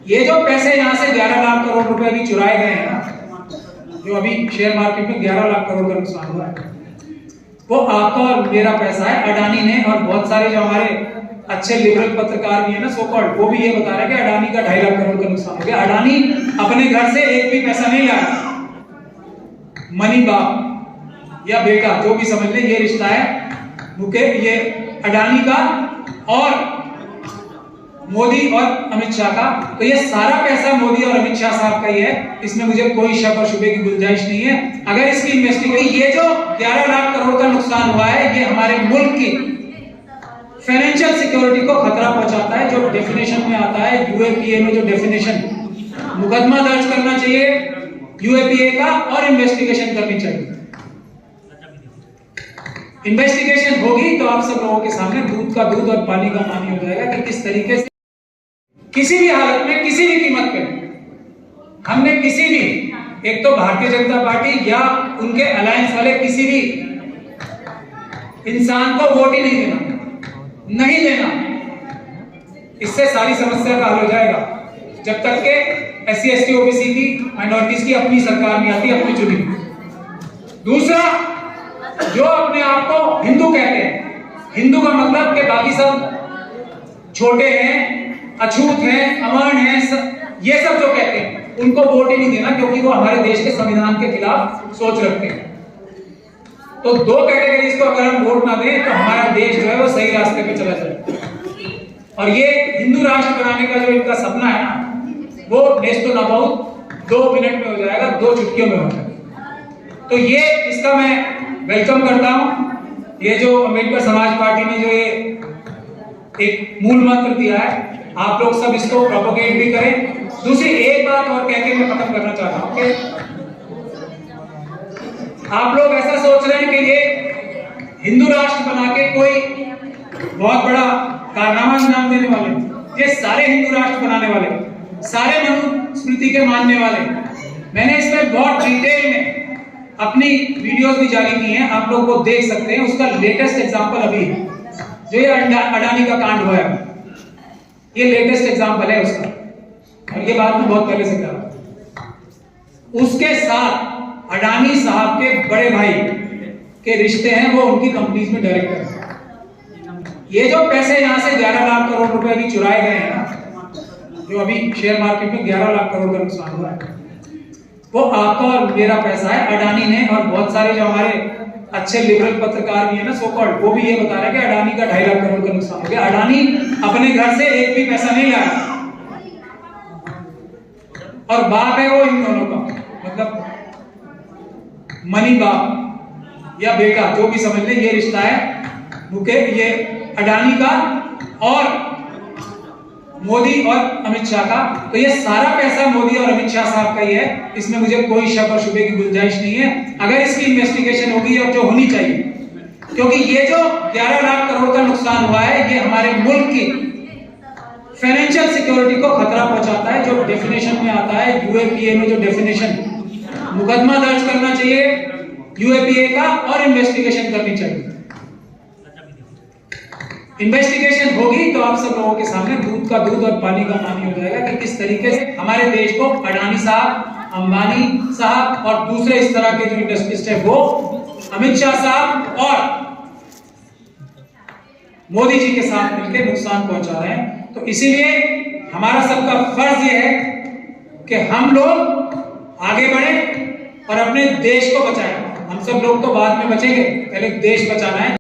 ये जो पैसे यहाँ से 11 लाख करोड़ रुपए भी चुराए गए हैं ना, जो अभी शेयर मार्केट में 11 लाख करोड़ का नुकसान हुआ है, वो आपका और मेरा पैसा है। अडानी ने और बहुत सारे जो हमारे अच्छे लिबरल पत्रकार भी है ना, सो कॉल्ड, वो भी ये बता रहे हैं कि अडानी का 2.5 लाख करोड़ का नुकसान हो गया। अडानी अपने घर से एक भी पैसा नहीं लाया। मनी बाप या बेटा जो भी समझ ले, ये रिश्ता है मुकेश, ये अडानी का और मोदी और अमित शाह का। तो ये सारा पैसा मोदी और अमित शाह साहब का ही है, इसमें मुझे कोई शक और शुबे की गुंजाइश नहीं है। अगर इसकी इन्वेस्टिगेशन, ये जो 11 लाख करोड़ का नुकसान हुआ है, ये हमारे मुल्क की फाइनेंशियल सिक्योरिटी को खतरा पहुंचाता है। जो डेफिनेशन में आता है यूएपीए में, जो डेफिनेशन, मुकदमा दर्ज करना चाहिए यूएपीए का और इन्वेस्टिगेशन करनी चाहिए। इन्वेस्टिगेशन होगी तो आप सब लोगों के सामने दूध का दूध और पानी का पानी हो जाएगा कि किस तरीके से किसी भी हालत में, किसी भी कीमत पे हमने किसी भी, एक तो भारतीय जनता पार्टी या उनके अलायंस वाले किसी भी इंसान को वोट ही नहीं देना, नहीं देना। इससे सारी समस्या का हल हो जाएगा। जब तक के SC ST OBC की, माइनॉरिटीज की अपनी सरकार नहीं आती, अपनी चुनी। दूसरा, जो अपने आप को हिंदू कहते हैं, हिंदू का मतलब कि बाकी सब छोटे हैं, अछूत हैं, अमर्ण हैं, ये सब जो कहते हैं, उनको वोट ही नहीं देना, क्योंकि वो हमारे देश के संविधान के खिलाफ सोच रखते हैं। तो दो कैटेगरीज को अगर हम वोट ना दें तो हमारा देश जो है वो सही रास्ते पे चला जाए। और ये हिंदू राष्ट्र बनाने का जो इनका सपना है ना, वो नेस्तो ना बहुत 2 मिनट में हो जाएगा, 2 चुटकियों में हो जाएगा। तो ये इसका मैं वेलकम करता हूं। ये जो अम्बेडकर समाज पार्टी ने जो ये एक मूल मंत्र दिया है, आप लोग सब इसको प्रोपोगेट भी करें। दूसरी एक बात और कह के मैं खत्म करना चाहता हूं कि आप लोग ऐसा सोच रहे हैं कि ये हिंदू राष्ट्र बना के कोई बहुत बड़ा कारनामा अंजाम देने वाले, ये सारे हिंदू राष्ट्र बनाने वाले, सारे मनुस्मृति के मानने वाले। मैंने इसमें बहुत डिटेल में अपनी वीडियोस भी जारी की हैं, आप लोग वो देख सकते हैं। उसका लेटेस्ट एग्जांपल अभी है, जो ये अडानी का कांड हुआ है, ये लेटेस्ट एग्जांपल है उसका, और ये बात मैं बहुत पहले से कह रहा हूं। उसके साथ अडानी साहब के बड़े भाई के रिश्ते हैं, वो उनकी कंपनीज में डायरेक्टर हैं। ये जो पैसे यहां से 11 लाख करोड़ रुपए भी चुराए गए हैं ना, जो अभी शेयर मार्केट में 11 लाख करोड़ का नुकसान हुआ है, वो आपका और मेरा पैसा है। अडानी ने और बहुत सारे जो हमारे अच्छे लिबरल पत्रकार भी है ना, सो कॉल्ड, वो भी ये बता रहे हैं कि अडानी का 2.5 लाख करोड़ का नुकसान हो गया। अडानी अपने घर से एक भी पैसा नहीं लाया, और बाप है वो इन दोनों का, मतलब मनी बाप या बेटा जो भी समझ ले, ये रिश्ता है मुकेश, ये अडानी का और मोदी और अमित शाह का। तो ये सारा पैसा मोदी और अमित शाह साहब का ही है, इसमें मुझे कोई शक और शुबे की गुंजाइश नहीं है। अगर इसकी इन्वेस्टिगेशन होगी और जो होनी चाहिए, क्योंकि ये जो 11 लाख करोड़ का नुकसान हुआ है, ये हमारे मुल्क की फाइनेंशियल सिक्योरिटी को खतरा पहुंचाता है। जो डेफिनेशन में आता है यूएपीए में, जो डेफिनेशन, मुकदमा दर्ज करना चाहिए यूएपीए का और इन्वेस्टिगेशन करनी चाहिए। इन्वेस्टिगेशन होगी तो आप सब लोगों के सामने दूध का दूध और पानी का पानी हो जाएगा कि किस तरीके से हमारे देश को अडानी साहब, अंबानी साहब और दूसरे इस तरह के जो इंडस्ट्रिस्ट है, वो अमित शाह साहब और मोदी जी के साथ मिलकर नुकसान पहुंचा रहे हैं। तो इसीलिए हमारा सबका फर्ज यह है कि हम लोग आगे बढ़े और अपने देश को बचाएं। हम सब लोग तो बाद में बचेंगे, पहले देश बचाना है।